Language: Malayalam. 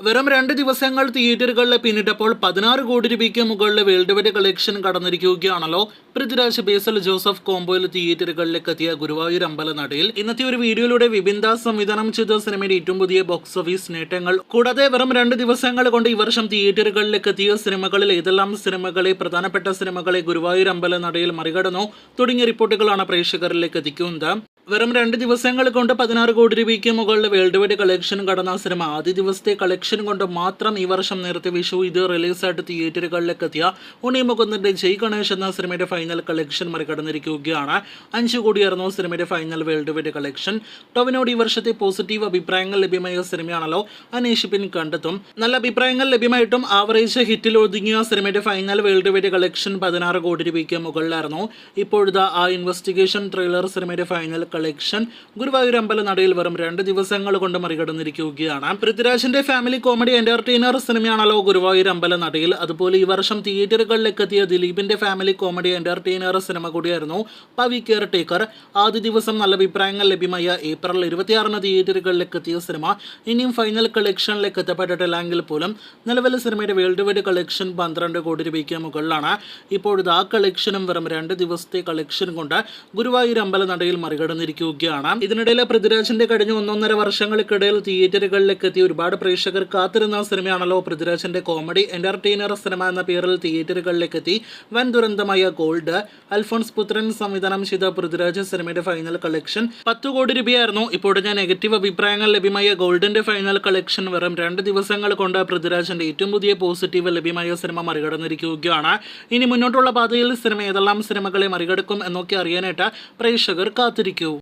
വെറും 2 ദിവസങ്ങൾ തിയേറ്ററുകളിൽ പിന്നിട്ടപ്പോൾ 16 കോടി രൂപയ്ക്ക് മുകളിൽ വേൾഡ് വൈഡ് കളക്ഷൻ കടന്നിരിക്കുകയാണല്ലോ. പൃഥ്വിരാജ് ബേസിൽ ജോസഫ് കോംബോയിൽ തിയേറ്ററുകളിലേക്ക് എത്തിയ ഗുരുവായൂർ അമ്പലനടയിൽ ഇന്നത്തെ ഒരു വീഡിയോയിലൂടെ വിപിൻ ദാസ് സംവിധാനം ചെയ്ത സിനിമയുടെ ഏറ്റവും പുതിയ ബോക്സ് ഓഫീസ് നേട്ടങ്ങൾ, കൂടാതെ വെറും 2 ദിവസങ്ങൾ കൊണ്ട് ഈ വർഷം തിയേറ്ററുകളിലേക്ക് എത്തിയ സിനിമകളിൽ ഏതെല്ലാം സിനിമകളെ, പ്രധാനപ്പെട്ട സിനിമകളെ ഗുരുവായൂർ അമ്പലനടയിൽ മറികടന്നു തുടങ്ങിയ റിപ്പോർട്ടുകളാണ് പ്രേക്ഷകരിലേക്ക് എത്തിക്കുന്നത്. വെറും 2 ദിവസങ്ങൾ കൊണ്ട് 16 കോടി രൂപയ്ക്ക് മുകളിൽ വേൾഡ് വൈഡ് കളക്ഷൻ കടന്ന സിനിമ ആദ്യ ദിവസത്തെ കളക്ഷൻ കൊണ്ട് മാത്രം ഈ വർഷം നേരത്തെ വിഷു ഇത് റിലീസായിട്ട് തിയേറ്ററുകളിലേക്ക് എത്തിയ ഉണ്ണി മുകുന്ദന്റെ ജയ് ഗണേഷ് എന്ന സിനിമയുടെ ഫൈനൽ കളക്ഷൻ മറികടന്നിരിക്കുകയാണ്. 5 കോടിയായിരുന്നു സിനിമയുടെ ഫൈനൽ വേൾഡ് വൈഡ് കളക്ഷൻ. ടൊവിനോട് ഈ വർഷത്തെ പോസിറ്റീവ് അഭിപ്രായങ്ങൾ ലഭ്യമായ സിനിമയാണല്ലോ. അന്വേഷിപ്പിൻ കണ്ടെത്തും. നല്ല അഭിപ്രായങ്ങൾ ലഭ്യമായിട്ടും ആവറേജ് ഹിറ്റിൽ ഒതുങ്ങിയ സിനിമയുടെ ഫൈനൽ വേൾഡ് വൈഡ് കളക്ഷൻ 16 കോടി രൂപയ്ക്ക് മുകളിലായിരുന്നു. ഇപ്പോഴത്തെ ആ ഇൻവെസ്റ്റിഗേഷൻ ത്രില്ലർ സിനിമയുടെ ഫൈനൽ കളക്ഷൻ ഗുരുവായൂർ അമ്പലനടയിൽ വെറും 2 ദിവസങ്ങൾ കൊണ്ട് മറികടന്നിരിക്കുകയാണ്. പൃഥ്വിരാജിന്റെ ഫാമിലി കോമഡി എന്റർടൈനർ സിനിമയാണല്ലോ ഗുരുവായൂർ അമ്പലനടയിൽ. അതുപോലെ ഈ വർഷം തിയേറ്ററുകളിലേക്ക് എത്തിയ ദിലീപിന്റെ ഫാമിലി കോമഡി എന്റർടൈനർ സിനിമ കൂടിയായിരുന്നു പവി കെയർ ടേക്കർ. ആദ്യ ദിവസം നല്ല അഭിപ്രായങ്ങൾ ലഭ്യമായ ഏപ്രിൽ 26 തിയേറ്ററുകളിലേക്ക് എത്തിയ സിനിമ ഇനിയും ഫൈനൽ കളക്ഷനിലേക്ക് എത്തപ്പെട്ടിട്ടില്ലെങ്കിൽ പോലും നിലവിൽ സിനിമയുടെ വേൾഡ് വൈഡ് കളക്ഷൻ 12 കോടി രൂപയ്ക്ക് മുകളിലാണ്. ഇപ്പോഴത്തെ ആ കളക്ഷനും വെറും 2 ദിവസത്തെ കളക്ഷൻ കൊണ്ട് ഗുരുവായൂർ അമ്പലനടയിൽ മറികടന്നിരിക്കുകയാണ്. ഇതിനിടയിൽ പൃഥ്വിരാജിന്റെ കഴിഞ്ഞ 1.5 വർഷങ്ങൾക്കിടയിൽ തിയേറ്ററുകളിലേക്ക് എത്തി ഒരുപാട് പ്രേക്ഷകർ കാത്തിരുന്ന സിനിമയാണല്ലോ പൃഥ്വിരാജിന്റെ കോമഡി എന്റർടൈനർ സിനിമ എന്ന പേരിൽ തിയേറ്ററുകളിലേക്ക് എത്തി വൻ ദുരന്തമായ ഗോൾഡ്. അൽഫോൺസ് പുത്രൻ സംവിധാനം ചെയ്ത പൃഥ്വിരാജ് സിനിമയുടെ ഫൈനൽ കളക്ഷൻ 10 കോടി രൂപയായിരുന്നു. ഇപ്പോഴത്തെ നെഗറ്റീവ് അഭിപ്രായങ്ങൾ ലഭ്യമായ ഗോൾഡിന്റെ ഫൈനൽ കളക്ഷൻ വെറും 2 ദിവസങ്ങൾ കൊണ്ട് പൃഥ്വിരാജിന്റെ ഏറ്റവും പുതിയ പോസിറ്റീവ് ലഭ്യമായ സിനിമ മറികടന്നിരിക്കുകയാണ്. ഇനി മുന്നോട്ടുള്ള പാതയിൽ സിനിമ ഏതെല്ലാം സിനിമകളെ മറികടക്കും എന്നൊക്കെ അറിയാനായിട്ട് പ്രേക്ഷകർ കാത്തിരിക്കൂ.